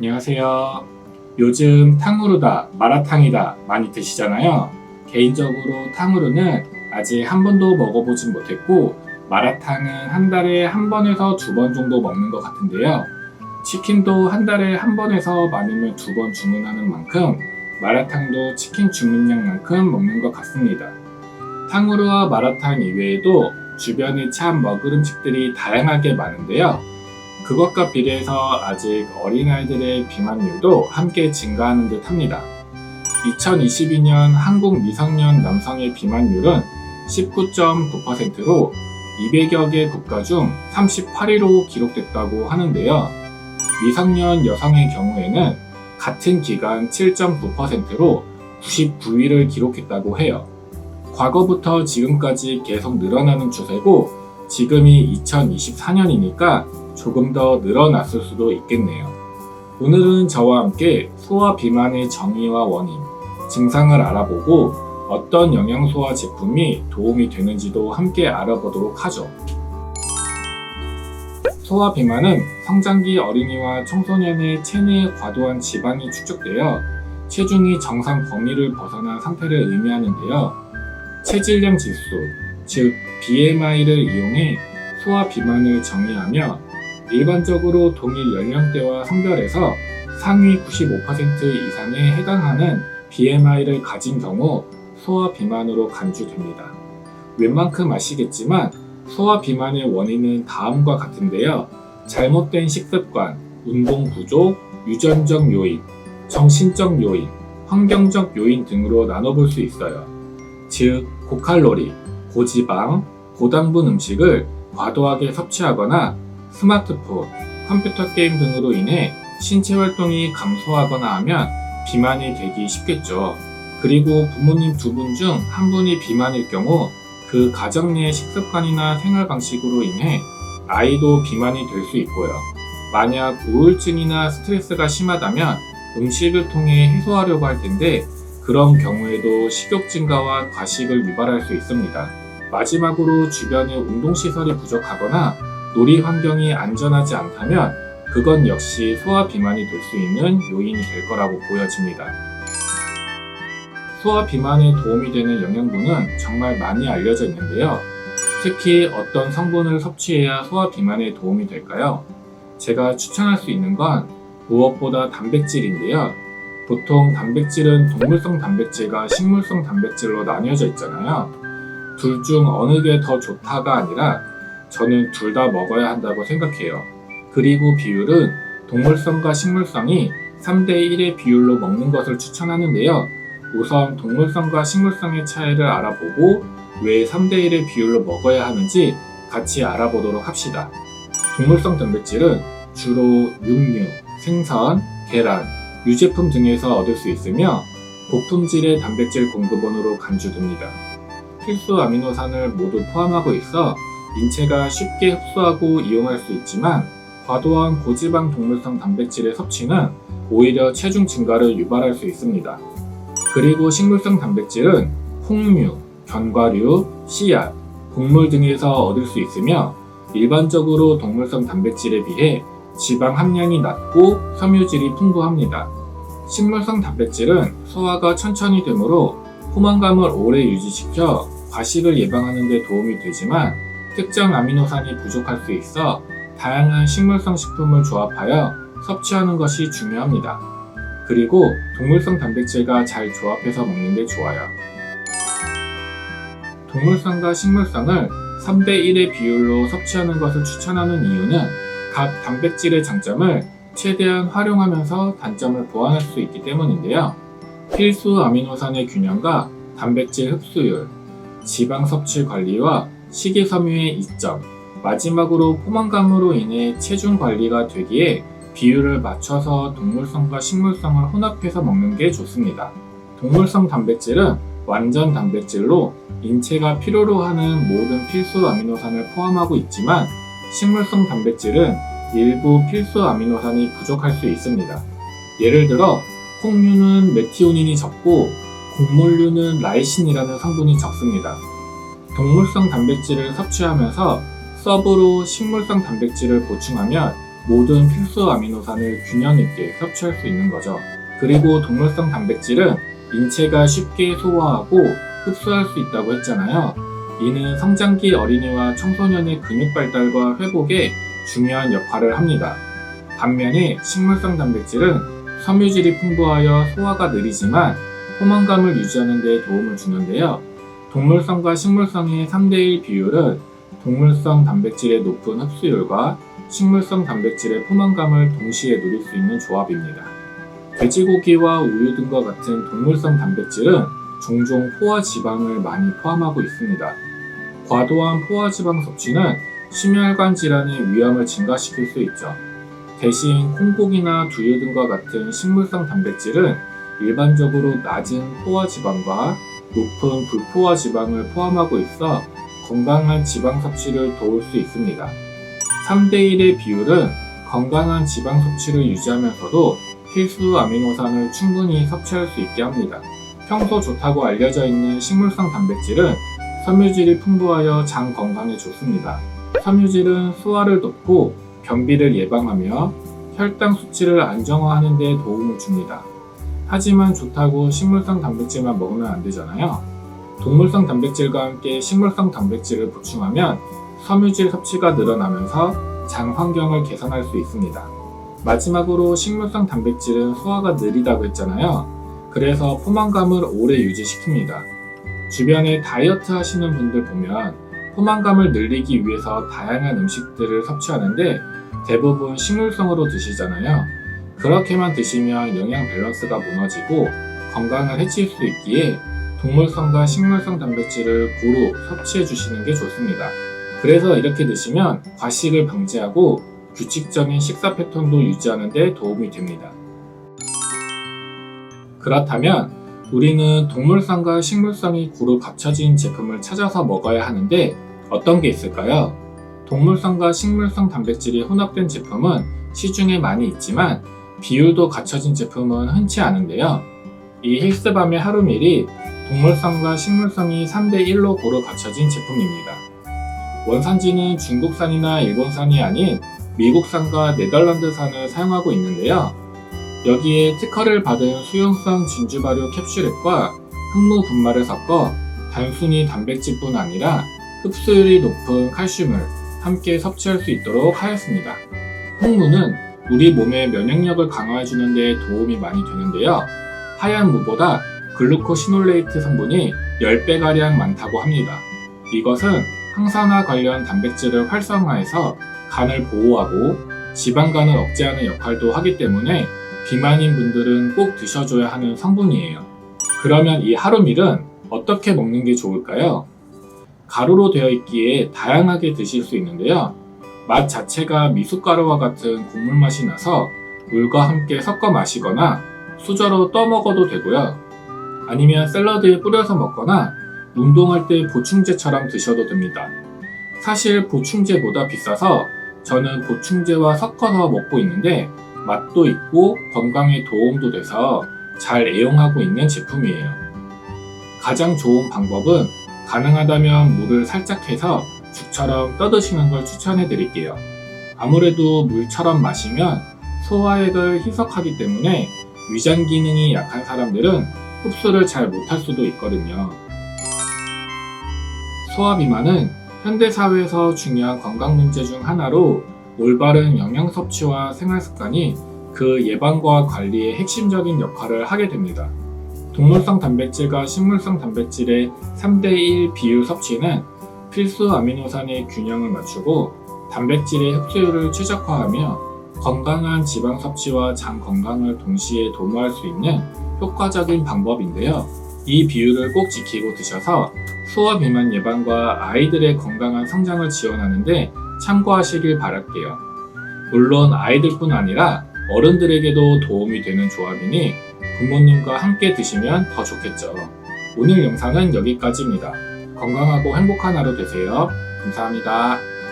안녕하세요. 요즘 탕후루다, 마라탕이다 많이 드시잖아요. 개인적으로 탕후루는 아직 한 번도 먹어보진 못했고, 마라탕은 한 달에 한 번에서 두 번 정도 먹는 것 같은데요. 치킨도 한 달에 한 번에서 많으면 두 번 주문하는 만큼, 마라탕도 치킨 주문량만큼 먹는 것 같습니다. 탕후루와 마라탕 이외에도 주변에 참 먹을 음식들이 다양하게 많은데요. 그것과 비례해서 아직 어린아이들의 비만율도 함께 증가하는 듯 합니다. 2022년 한국 미성년 남성의 비만율은 19.9%로 200여 개 국가 중 38위로 기록됐다고 하는데요. 미성년 여성의 경우에는 같은 기간 7.9%로 99위를 기록했다고 해요. 과거부터 지금까지 계속 늘어나는 추세고, 지금이 2024년이니까 조금 더 늘어났을 수도 있겠네요. 오늘은 저와 함께 소화 비만의 정의와 원인, 증상을 알아보고 어떤 영양소와 제품이 도움이 되는지도 함께 알아보도록 하죠. 소화 비만은 성장기 어린이와 청소년의 체내에 과도한 지방이 축적되어 체중이 정상 범위를 벗어난 상태를 의미하는데요. 체질량 지수, 즉 BMI를 이용해 소화 비만을 정의하며, 일반적으로 동일 연령대와 성별에서 상위 95% 이상에 해당하는 BMI를 가진 경우 소화 비만으로 간주됩니다. 웬만큼 아시겠지만 소화 비만의 원인은 다음과 같은데요. 잘못된 식습관, 운동 부족, 유전적 요인, 정신적 요인, 환경적 요인 등으로 나눠볼 수 있어요. 즉, 고칼로리, 고지방, 고당분 음식을 과도하게 섭취하거나 스마트폰, 컴퓨터 게임 등으로 인해 신체 활동이 감소하거나 하면 비만이 되기 쉽겠죠. 그리고 부모님 두 분 중 한 분이 비만일 경우 그 가정 내의 식습관이나 생활 방식으로 인해 아이도 비만이 될 수 있고요. 만약 우울증이나 스트레스가 심하다면 음식을 통해 해소하려고 할 텐데, 그런 경우에도 식욕 증가와 과식을 유발할 수 있습니다. 마지막으로 주변에 운동시설이 부족하거나 놀이 환경이 안전하지 않다면 그건 역시 소화 비만이 될 수 있는 요인이 될 거라고 보여집니다. 소화 비만에 도움이 되는 영양분은 정말 많이 알려져 있는데요. 특히 어떤 성분을 섭취해야 소화 비만에 도움이 될까요? 제가 추천할 수 있는 건 무엇보다 단백질인데요. 보통 단백질은 동물성 단백질과 식물성 단백질로 나뉘어져 있잖아요. 둘 중 어느 게 더 좋다가 아니라 저는 둘 다 먹어야 한다고 생각해요. 그리고 비율은 동물성과 식물성이 3대1의 비율로 먹는 것을 추천하는데요. 우선 동물성과 식물성의 차이를 알아보고 왜 3대1의 비율로 먹어야 하는지 같이 알아보도록 합시다. 동물성 단백질은 주로 육류, 생선, 계란, 유제품 등에서 얻을 수 있으며 고품질의 단백질 공급원으로 간주됩니다. 필수 아미노산을 모두 포함하고 있어 인체가 쉽게 흡수하고 이용할 수 있지만, 과도한 고지방 동물성 단백질의 섭취는 오히려 체중 증가를 유발할 수 있습니다. 그리고 식물성 단백질은 콩류, 견과류, 씨앗, 곡물 등에서 얻을 수 있으며, 일반적으로 동물성 단백질에 비해 지방 함량이 낮고 섬유질이 풍부합니다. 식물성 단백질은 소화가 천천히 되므로 포만감을 오래 유지시켜 과식을 예방하는 데 도움이 되지만, 특정 아미노산이 부족할 수 있어 다양한 식물성 식품을 조합하여 섭취하는 것이 중요합니다. 그리고 동물성 단백질과 잘 조합해서 먹는 게 좋아요. 동물성과 식물성을 3대1의 비율로 섭취하는 것을 추천하는 이유는 각 단백질의 장점을 최대한 활용하면서 단점을 보완할 수 있기 때문인데요. 필수 아미노산의 균형과 단백질 흡수율, 지방 섭취 관리와 식이섬유의 이점, 마지막으로 포만감으로 인해 체중 관리가 되기에 비율을 맞춰서 동물성과 식물성을 혼합해서 먹는 게 좋습니다. 동물성 단백질은 완전 단백질로 인체가 필요로 하는 모든 필수 아미노산을 포함하고 있지만, 식물성 단백질은 일부 필수 아미노산이 부족할 수 있습니다. 예를 들어 콩류는 메티오닌이 적고 곡물류는 라이신이라는 성분이 적습니다. 동물성 단백질을 섭취하면서 서브로 식물성 단백질을 보충하면 모든 필수 아미노산을 균형 있게 섭취할 수 있는 거죠. 그리고 동물성 단백질은 인체가 쉽게 소화하고 흡수할 수 있다고 했잖아요. 이는 성장기 어린이와 청소년의 근육 발달과 회복에 중요한 역할을 합니다. 반면에 식물성 단백질은 섬유질이 풍부하여 소화가 느리지만 포만감을 유지하는 데 도움을 주는데요. 동물성과 식물성의 3대1 비율은 동물성 단백질의 높은 흡수율과 식물성 단백질의 포만감을 동시에 누릴 수 있는 조합입니다. 돼지고기와 우유 등과 같은 동물성 단백질은 종종 포화지방을 많이 포함하고 있습니다. 과도한 포화지방 섭취는 심혈관 질환의 위험을 증가시킬 수 있죠. 대신 콩고기나 두유 등과 같은 식물성 단백질은 일반적으로 낮은 포화지방과 높은 불포화지방을 포함하고 있어 건강한 지방 섭취를 도울 수 있습니다. 3대1의 비율은 건강한 지방 섭취를 유지하면서도 필수 아미노산을 충분히 섭취할 수 있게 합니다. 평소 좋다고 알려져 있는 식물성 단백질은 섬유질이 풍부하여 장 건강에 좋습니다. 섬유질은 소화를 돕고 변비를 예방하며 혈당 수치를 안정화하는 데 도움을 줍니다. 하지만 좋다고 식물성 단백질만 먹으면 안 되잖아요. 동물성 단백질과 함께 식물성 단백질을 보충하면 섬유질 섭취가 늘어나면서 장 환경을 개선할 수 있습니다. 마지막으로 식물성 단백질은 소화가 느리다고 했잖아요. 그래서 포만감을 오래 유지시킵니다. 주변에 다이어트 하시는 분들 보면 포만감을 늘리기 위해서 다양한 음식들을 섭취하는데 대부분 식물성으로 드시잖아요. 그렇게만 드시면 영양 밸런스가 무너지고 건강을 해칠 수 있기에 동물성과 식물성 단백질을 고루 섭취해 주시는 게 좋습니다. 그래서 이렇게 드시면 과식을 방지하고 규칙적인 식사 패턴도 유지하는 데 도움이 됩니다. 그렇다면 우리는 동물성과 식물성이 고루 갖춰진 제품을 찾아서 먹어야 하는데 어떤 게 있을까요? 동물성과 식물성 단백질이 혼합된 제품은 시중에 많이 있지만 비율도 갖춰진 제품은 흔치 않은데요. 이 힐스밤의 하루밀이 동물성과 식물성이 3대1로 고루 갖춰진 제품입니다. 원산지는 중국산이나 일본산이 아닌 미국산과 네덜란드산을 사용하고 있는데요. 여기에 특허를 받은 수용성 진주 발효 캡슐액과 흑무 분말을 섞어 단순히 단백질뿐 아니라 흡수율이 높은 칼슘을 함께 섭취할 수 있도록 하였습니다. 흑무는 우리 몸의 면역력을 강화해주는 데 도움이 많이 되는데요. 하얀 무보다 글루코시놀레이트 성분이 10배가량 많다고 합니다. 이것은 항산화 관련 단백질을 활성화해서 간을 보호하고 지방간을 억제하는 역할도 하기 때문에 비만인 분들은 꼭 드셔줘야 하는 성분이에요. 그러면 이 하루밀은 어떻게 먹는 게 좋을까요? 가루로 되어 있기에 다양하게 드실 수 있는데요. 맛 자체가 미숫가루와 같은 국물 맛이 나서 물과 함께 섞어 마시거나 수저로 떠 먹어도 되고요. 아니면 샐러드에 뿌려서 먹거나 운동할 때 보충제처럼 드셔도 됩니다. 사실 보충제보다 비싸서 저는 보충제와 섞어서 먹고 있는데 맛도 있고 건강에 도움도 돼서 잘 애용하고 있는 제품이에요. 가장 좋은 방법은 가능하다면 물을 살짝 해서 죽처럼 떠드시는 걸 추천해 드릴게요. 아무래도 물처럼 마시면 소화액을 희석하기 때문에 위장 기능이 약한 사람들은 흡수를 잘 못할 수도 있거든요. 소화비만은 현대사회에서 중요한 건강 문제 중 하나로 올바른 영양 섭취와 생활 습관이 그 예방과 관리에 핵심적인 역할을 하게 됩니다. 동물성 단백질과 식물성 단백질의 3대1 비율 섭취는 필수 아미노산의 균형을 맞추고 단백질의 흡수율을 최적화하며 건강한 지방 섭취와 장 건강을 동시에 도모할 수 있는 효과적인 방법인데요. 이 비율을 꼭 지키고 드셔서 소화 비만 예방과 아이들의 건강한 성장을 지원하는데 참고하시길 바랄게요. 물론 아이들뿐 아니라 어른들에게도 도움이 되는 조합이니 부모님과 함께 드시면 더 좋겠죠. 오늘 영상은 여기까지입니다. 건강하고 행복한 하루 되세요. 감사합니다.